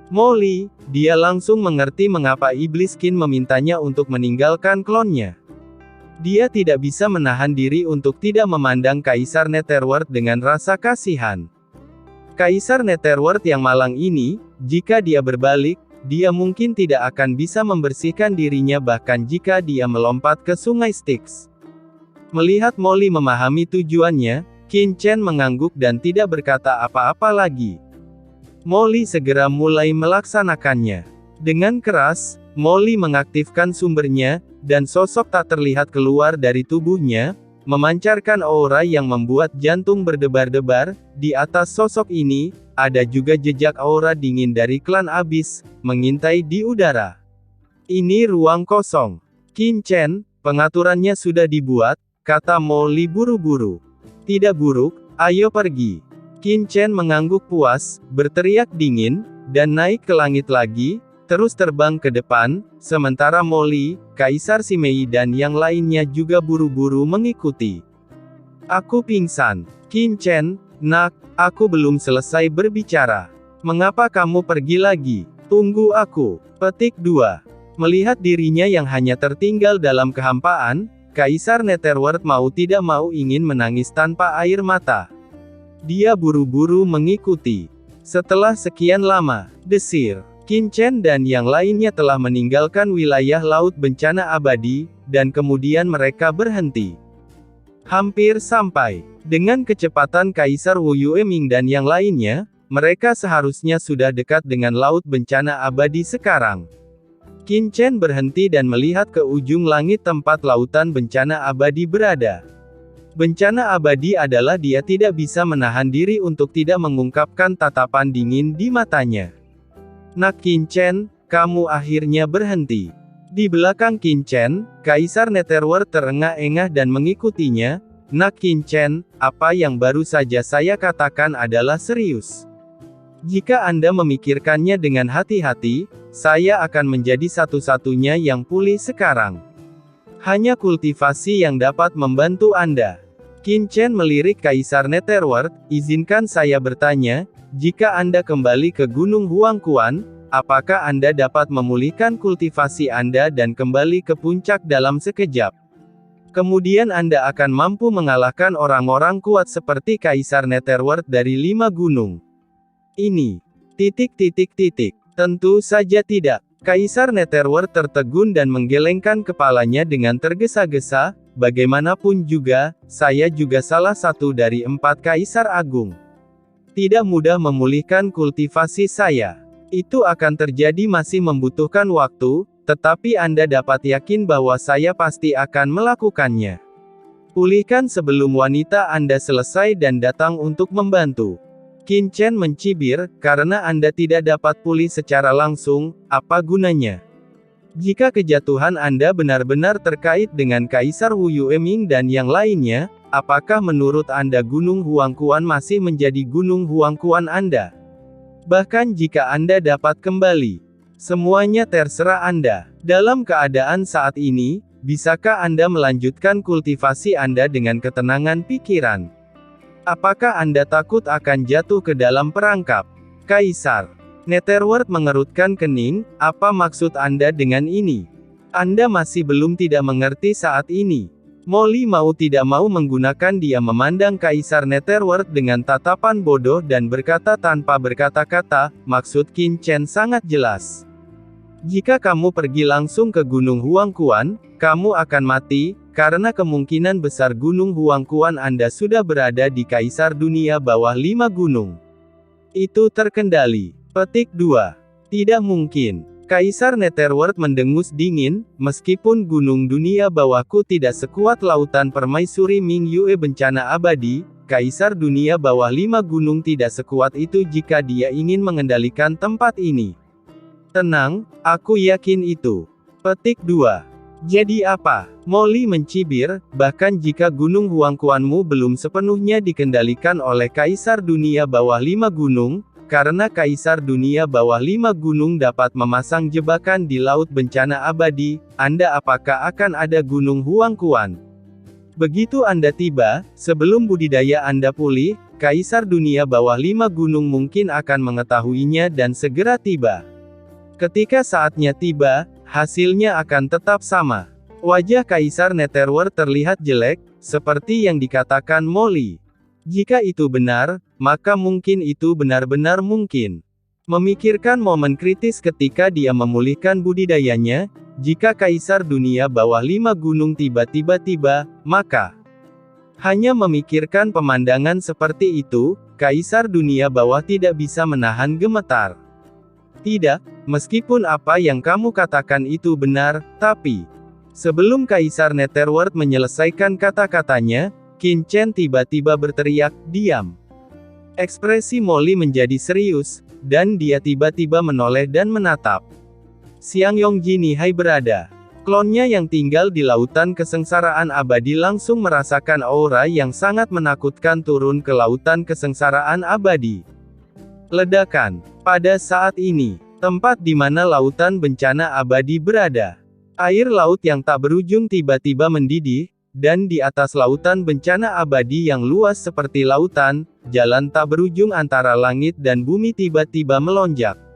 Molly, dia langsung mengerti mengapa Iblis Qin memintanya untuk meninggalkan klonnya. Dia tidak bisa menahan diri untuk tidak memandang Kaisar Netherworld dengan rasa kasihan. Kaisar Netherworld yang malang ini, jika dia berbalik, dia mungkin tidak akan bisa membersihkan dirinya bahkan jika dia melompat ke Sungai Styx. Melihat Molly memahami tujuannya, Qin Chen mengangguk dan tidak berkata apa-apa lagi. Molly segera mulai melaksanakannya. Dengan keras, Molly mengaktifkan sumbernya, dan sosok tak terlihat keluar dari tubuhnya, memancarkan aura yang membuat jantung berdebar-debar. Di atas sosok ini, ada juga jejak aura dingin dari klan Abyss, mengintai di udara. Ini ruang kosong. Qin Chen, pengaturannya sudah dibuat, kata Molly buru-buru. Tidak buruk, ayo pergi. Qin Chen mengangguk puas, berteriak dingin, dan naik ke langit lagi, terus terbang ke depan, sementara Molly, Kaisar Simei dan yang lainnya juga buru-buru mengikuti. Aku pingsan. Qin Chen, nak, aku belum selesai berbicara. Mengapa kamu pergi lagi? Tunggu aku. Petik 2. Melihat dirinya yang hanya tertinggal dalam kehampaan, Kaisar Netherworld mau tidak mau ingin menangis tanpa air mata. Dia buru-buru mengikuti. Setelah sekian lama, desir, Qin Chen dan yang lainnya telah meninggalkan wilayah Laut Bencana Abadi, dan kemudian mereka berhenti. Hampir sampai. Dengan kecepatan Kaisar Wu Yueming dan yang lainnya, mereka seharusnya sudah dekat dengan Laut Bencana Abadi sekarang. Qin Chen berhenti dan melihat ke ujung langit tempat Lautan Bencana Abadi berada. Bencana abadi adalah dia tidak bisa menahan diri untuk tidak mengungkapkan tatapan dingin di matanya. Nak Qin Chen, kamu akhirnya berhenti. Di belakang Qin Chen, Kaisar Netherworld terengah-engah dan mengikutinya. Nak Qin Chen, apa yang baru saja saya katakan adalah serius. Jika Anda memikirkannya dengan hati-hati, saya akan menjadi satu-satunya yang pulih sekarang. Hanya kultivasi yang dapat membantu Anda. Qin Chen melirik Kaisar Netherworld, izinkan saya bertanya, jika Anda kembali ke Gunung Huangquan, apakah Anda dapat memulihkan kultivasi Anda dan kembali ke puncak dalam sekejap? Kemudian Anda akan mampu mengalahkan orang-orang kuat seperti Kaisar Netherworld dari 5 gunung. Ini. Tentu saja tidak. Kaisar Netherworld tertegun dan menggelengkan kepalanya dengan tergesa-gesa. Bagaimanapun juga, saya juga salah satu dari 4 Kaisar Agung. Tidak mudah memulihkan kultivasi saya. Itu akan terjadi masih membutuhkan waktu, tetapi Anda dapat yakin bahwa saya pasti akan melakukannya. Pulihkan sebelum wanita Anda selesai dan datang untuk membantu. Qin Chen mencibir, karena Anda tidak dapat pulih secara langsung, apa gunanya? Jika kejatuhan Anda benar-benar terkait dengan Kaisar Wu Yueming dan yang lainnya, apakah menurut Anda Gunung Huangquan masih menjadi Gunung Huangquan Anda? Bahkan jika Anda dapat kembali, semuanya terserah Anda. Dalam keadaan saat ini, bisakah Anda melanjutkan kultivasi Anda dengan ketenangan pikiran? Apakah Anda takut akan jatuh ke dalam perangkap? Kaisar Netherworld mengerutkan kening, apa maksud Anda dengan ini? Anda masih belum tidak mengerti saat ini. Molly mau tidak mau menggunakan dia memandang Kaisar Netherworld dengan tatapan bodoh dan berkata tanpa berkata-kata, maksud Qin Chen sangat jelas. Jika kamu pergi langsung ke Gunung Huangquan, kamu akan mati, karena kemungkinan besar Gunung Huangquan Anda sudah berada di Kaisar Dunia Bawah 5 gunung. Itu terkendali. Petik 2. Tidak mungkin. Kaisar Netherworld mendengus dingin, meskipun Gunung Dunia Bawahku tidak sekuat Lautan Permaisuri Ming Yue Bencana Abadi, Kaisar Dunia Bawah 5 gunung tidak sekuat itu jika dia ingin mengendalikan tempat ini. Tenang, aku yakin itu. Petik 2. Jadi apa? Molly mencibir, bahkan jika Gunung Huangquanmu belum sepenuhnya dikendalikan oleh Kaisar Dunia Bawah 5 gunung, karena Kaisar Dunia Bawah 5 gunung dapat memasang jebakan di Laut Bencana Abadi, Anda apakah akan ada Gunung Huangquan? Begitu Anda tiba, sebelum budidaya Anda pulih, Kaisar Dunia Bawah 5 Gunung mungkin akan mengetahuinya dan segera tiba. Ketika saatnya tiba, hasilnya akan tetap sama. Wajah Kaisar Netherworld terlihat jelek, seperti yang dikatakan Molly. Jika itu benar, maka mungkin itu benar-benar mungkin. Memikirkan momen kritis ketika dia memulihkan budidayanya, jika Kaisar Dunia Bawah 5 Gunung tiba-tiba tiba, maka hanya memikirkan pemandangan seperti itu, Kaisar Dunia Bawah tidak bisa menahan gemetar. Tidak, meskipun apa yang kamu katakan itu benar, tapi sebelum Kaisar Netherworld menyelesaikan kata-katanya, Qin Chen tiba-tiba berteriak, "Diam!" Ekspresi Molly menjadi serius, dan dia tiba-tiba menoleh dan menatap. Xiang Yongji Nihai berada. Klonnya yang tinggal di lautan kesengsaraan abadi langsung merasakan aura yang sangat menakutkan turun ke lautan kesengsaraan abadi. Ledakan. Pada saat ini, tempat di mana lautan bencana abadi berada. Air laut yang tak berujung tiba-tiba mendidih, dan di atas lautan bencana abadi yang luas seperti lautan, jalan tak berujung antara langit dan bumi tiba-tiba melonjak.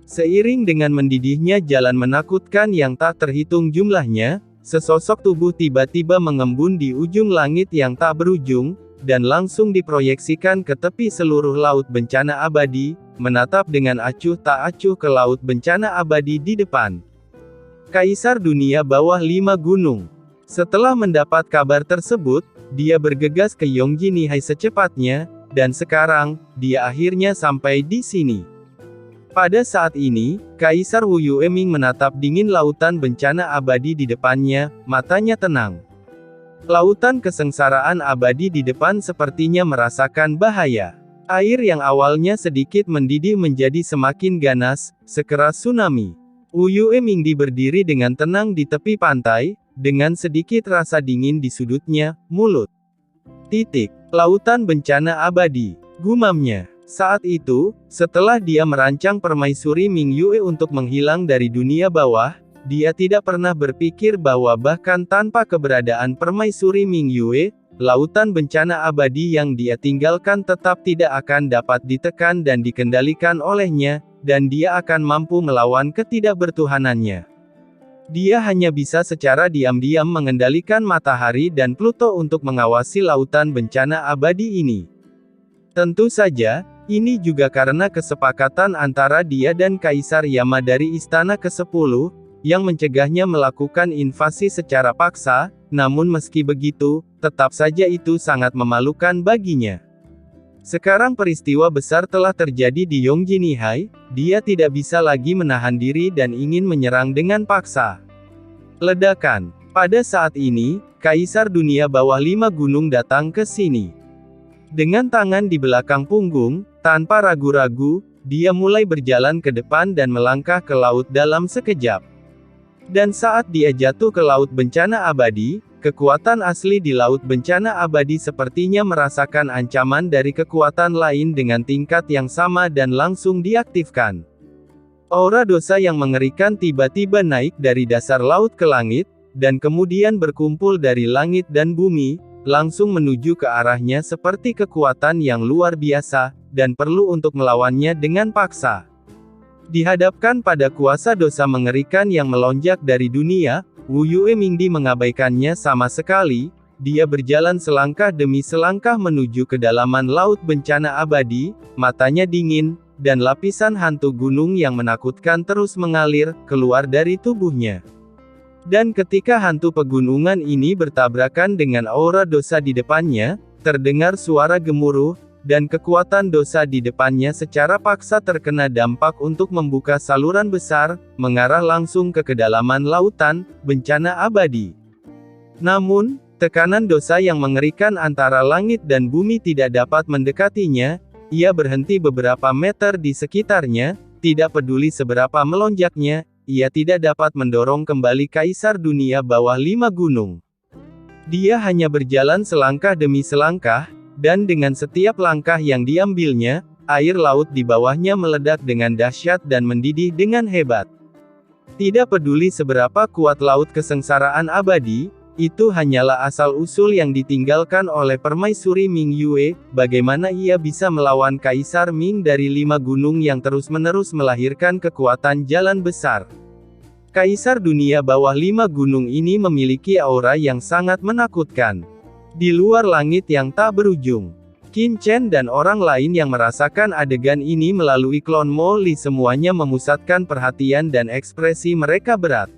Seiring dengan mendidihnya jalan menakutkan yang tak terhitung jumlahnya, sesosok tubuh tiba-tiba mengembun di ujung langit yang tak berujung, dan langsung diproyeksikan ke tepi seluruh laut bencana abadi, menatap dengan acuh tak acuh ke laut bencana abadi di depan. Kaisar Dunia Bawah 5 Gunung. Setelah mendapat kabar tersebut, dia bergegas ke Yongji Nihai secepatnya, dan sekarang, dia akhirnya sampai di sini. Pada saat ini, Kaisar Wu Yueming menatap dingin lautan bencana abadi di depannya, matanya tenang. Lautan kesengsaraan abadi di depan sepertinya merasakan bahaya. Air yang awalnya sedikit mendidih menjadi semakin ganas, sekeras tsunami. Wu Yueming berdiri dengan tenang di tepi pantai, dengan sedikit rasa dingin di sudutnya, mulut. Lautan bencana abadi, gumamnya. Saat itu, setelah dia merancang permaisuri Ming Yue untuk menghilang dari dunia bawah, dia tidak pernah berpikir bahwa bahkan tanpa keberadaan permaisuri Ming Yue, lautan bencana abadi yang dia tinggalkan tetap tidak akan dapat ditekan dan dikendalikan olehnya, dan dia akan mampu melawan ketidakbertuhanannya. Dia hanya bisa secara diam-diam mengendalikan matahari dan Pluto untuk mengawasi lautan bencana abadi ini. Tentu saja, ini juga karena kesepakatan antara dia dan Kaisar Yama dari Istana ke-10, yang mencegahnya melakukan invasi secara paksa, namun meski begitu, tetap saja itu sangat memalukan baginya. Sekarang peristiwa besar telah terjadi di Yongji Nihai, dia tidak bisa lagi menahan diri dan ingin menyerang dengan paksa. Ledakan. Pada saat ini, Kaisar Dunia Bawah 5 Gunung datang ke sini. Dengan tangan di belakang punggung, tanpa ragu-ragu, dia mulai berjalan ke depan dan melangkah ke laut dalam sekejap. Dan saat dia jatuh ke laut bencana abadi, kekuatan asli di laut bencana abadi sepertinya merasakan ancaman dari kekuatan lain dengan tingkat yang sama dan langsung diaktifkan. Aura dosa yang mengerikan tiba-tiba naik dari dasar laut ke langit, dan kemudian berkumpul dari langit dan bumi, langsung menuju ke arahnya seperti kekuatan yang luar biasa, dan perlu untuk melawannya dengan paksa. Dihadapkan pada kuasa dosa mengerikan yang melonjak dari dunia, Wu Yueming mengabaikannya sama sekali, dia berjalan selangkah demi selangkah menuju kedalaman laut bencana abadi, matanya dingin, dan lapisan hantu gunung yang menakutkan terus mengalir, keluar dari tubuhnya. Dan ketika hantu pegunungan ini bertabrakan dengan aura dosa di depannya, terdengar suara gemuruh, dan kekuatan dosa di depannya secara paksa terkena dampak untuk membuka saluran besar, mengarah langsung ke kedalaman lautan, bencana abadi. Namun, tekanan dosa yang mengerikan antara langit dan bumi tidak dapat mendekatinya, ia berhenti beberapa meter di sekitarnya, tidak peduli seberapa melonjaknya, ia tidak dapat mendorong kembali Kaisar Dunia Bawah 5 Gunung. Dia hanya berjalan selangkah demi selangkah, dan dengan setiap langkah yang diambilnya, air laut di bawahnya meledak dengan dahsyat dan mendidih dengan hebat. Tidak peduli seberapa kuat laut kesengsaraan abadi, Itu hanyalah asal-usul yang ditinggalkan oleh Permaisuri Ming Yue. Bagaimana ia bisa melawan Kaisar Ming dari 5 gunung yang terus-menerus melahirkan kekuatan jalan besar? Kaisar dunia bawah 5 gunung ini memiliki aura yang sangat menakutkan. Di luar langit yang tak berujung, Qin Chen dan orang lain yang merasakan adegan ini melalui klon Mo Li semuanya memusatkan perhatian dan ekspresi mereka berat.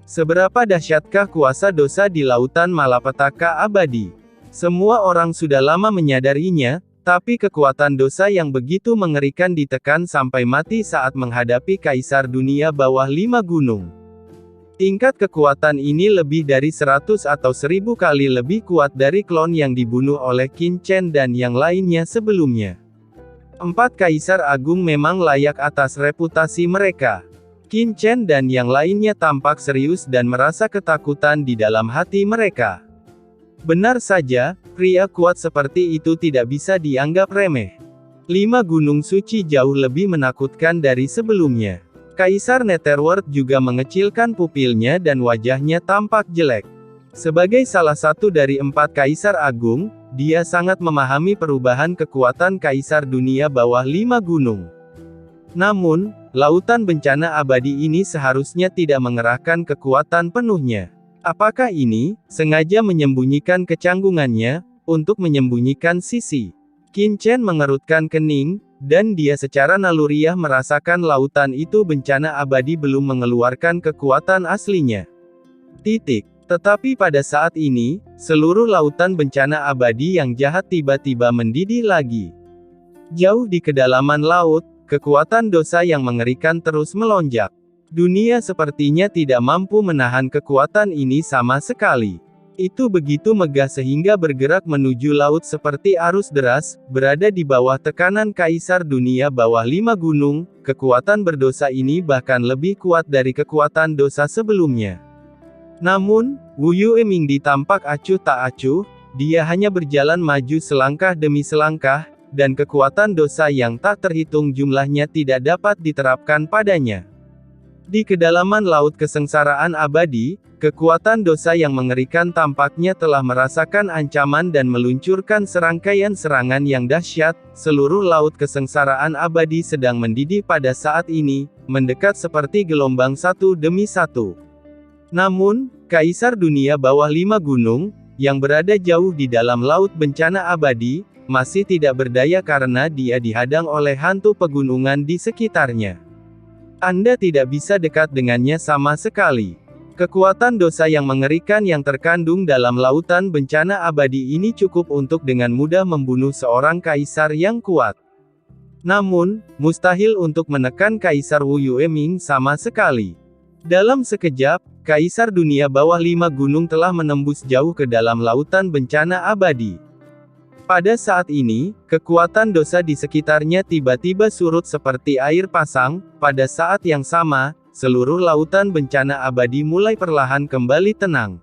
Seberapa dahsyatkah kuasa dosa di lautan malapetaka abadi? Semua orang sudah lama menyadarinya, tapi kekuatan dosa yang begitu mengerikan ditekan sampai mati saat menghadapi Kaisar dunia bawah 5 gunung. Tingkat kekuatan ini lebih dari 100 atau 1000 kali lebih kuat dari klon yang dibunuh oleh Qin Chen dan yang lainnya sebelumnya. 4 Kaisar Agung memang layak atas reputasi mereka. Qin Chen dan yang lainnya tampak serius dan merasa ketakutan di dalam hati mereka. Benar saja, pria kuat seperti itu tidak bisa dianggap remeh. 5 gunung suci jauh lebih menakutkan dari sebelumnya. Kaisar Netherworld juga mengecilkan pupilnya dan wajahnya tampak jelek. Sebagai salah satu dari 4 Kaisar Agung, dia sangat memahami perubahan kekuatan Kaisar dunia bawah 5 gunung. Namun, lautan bencana abadi ini seharusnya tidak mengerahkan kekuatan penuhnya. Apakah ini sengaja menyembunyikan kecanggungannya untuk menyembunyikan sisi? Qin Chen mengerutkan kening, dan dia secara naluriah merasakan lautan itu bencana abadi belum mengeluarkan kekuatan aslinya. Tetapi pada saat ini, seluruh lautan bencana abadi yang jahat tiba-tiba mendidih lagi. Jauh di kedalaman laut, kekuatan dosa yang mengerikan terus melonjak. Dunia sepertinya tidak mampu menahan kekuatan ini sama sekali. Itu begitu megah sehingga bergerak menuju laut seperti arus deras, berada di bawah tekanan Kaisar dunia bawah 5 gunung. Kekuatan berdosa ini bahkan lebih kuat dari kekuatan dosa sebelumnya. Namun, Wu Yueming tampak acuh tak acuh, dia hanya berjalan maju selangkah demi selangkah, dan kekuatan dosa yang tak terhitung jumlahnya tidak dapat diterapkan padanya. Di kedalaman laut kesengsaraan abadi, kekuatan dosa yang mengerikan tampaknya telah merasakan ancaman dan meluncurkan serangkaian serangan yang dahsyat. Seluruh laut kesengsaraan abadi sedang mendidih pada saat ini, mendekat seperti gelombang satu demi satu. Namun, Kaisar dunia bawah 5 gunung, yang berada jauh di dalam laut bencana abadi, masih tidak berdaya karena dia dihadang oleh hantu pegunungan di sekitarnya. Anda tidak bisa dekat dengannya sama sekali. Kekuatan dosa yang mengerikan yang terkandung dalam lautan bencana abadi ini cukup untuk dengan mudah membunuh seorang kaisar yang kuat. Namun, mustahil untuk menekan Kaisar Wu Yueming sama sekali. Dalam sekejap, Kaisar dunia bawah 5 gunung telah menembus jauh ke dalam lautan bencana abadi. Pada saat ini, kekuatan dosa di sekitarnya tiba-tiba surut seperti air pasang. Pada saat yang sama, seluruh lautan bencana abadi mulai perlahan kembali tenang.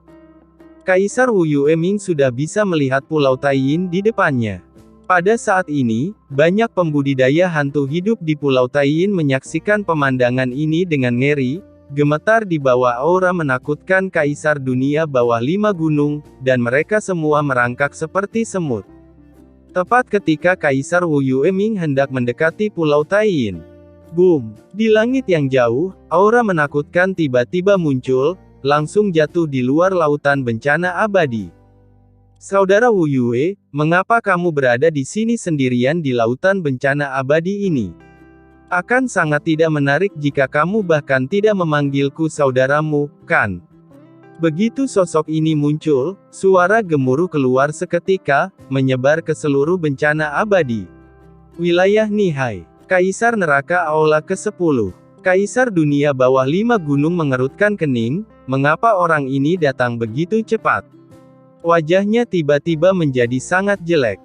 Kaisar Wu Yueming sudah bisa melihat Pulau Taiyin di depannya. Pada saat ini, banyak pembudidaya hantu hidup di Pulau Taiyin menyaksikan pemandangan ini dengan ngeri, gemetar di bawah aura menakutkan Kaisar dunia bawah 5 gunung, dan mereka semua merangkak seperti semut. Tepat ketika Kaisar Wu Yueming hendak mendekati Pulau Taiyin. Boom! Di langit yang jauh, aura menakutkan tiba-tiba muncul, langsung jatuh di luar lautan bencana abadi. Saudara Wu Yue, mengapa kamu berada di sini sendirian di lautan bencana abadi ini? Akan sangat tidak menarik jika kamu bahkan tidak memanggilku saudaramu, kan? Begitu sosok ini muncul, suara gemuruh keluar seketika, menyebar ke seluruh bencana abadi. Wilayah Nihai. Kaisar Neraka Aula ke-10. Kaisar dunia bawah 5 gunung mengerutkan kening, mengapa orang ini datang begitu cepat? Wajahnya tiba-tiba menjadi sangat jelek.